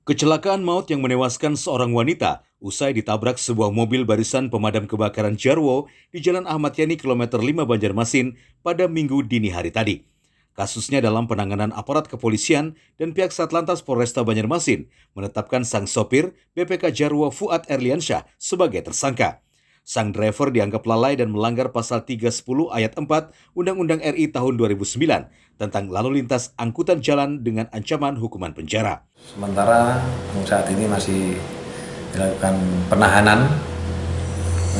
Kecelakaan maut yang menewaskan seorang wanita usai ditabrak sebuah mobil barisan pemadam kebakaran Jarwo di Jalan Ahmad Yani kilometer 5 Banjarmasin pada Minggu dini hari tadi. Kasusnya dalam penanganan aparat kepolisian dan pihak Satlantas Polresta Banjarmasin menetapkan sang sopir BPK Jarwo Fuad Erliansyah sebagai tersangka. Sang driver dianggap lalai dan melanggar pasal 310 ayat 4 Undang-Undang RI tahun 2009 tentang lalu lintas angkutan jalan dengan ancaman hukuman penjara. Sementara saat ini masih dilakukan penahanan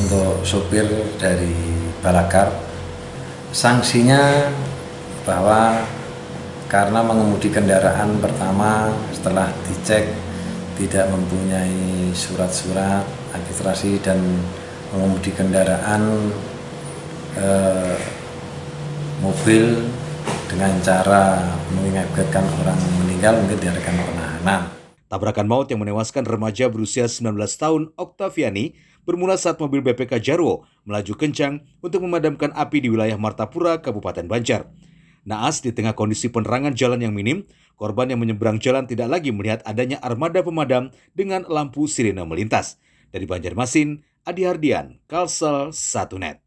untuk sopir dari Balakar. Sanksinya bahwa karena mengemudi kendaraan pertama setelah dicek tidak mempunyai surat-surat registrasi dan mengemudi kendaraan mobil dengan cara mengakibatkan orang meninggal mungkin diadakan penahanan. Tabrakan maut yang menewaskan remaja berusia 19 tahun Oktaviani bermula saat mobil BPK Jarwo melaju kencang untuk memadamkan api di wilayah Martapura, Kabupaten Banjar. Naas di tengah kondisi penerangan jalan yang minim, korban yang menyeberang jalan tidak lagi melihat adanya armada pemadam dengan lampu sirene melintas. Dari Banjarmasin, Adi Hardian, Kalsel 1net.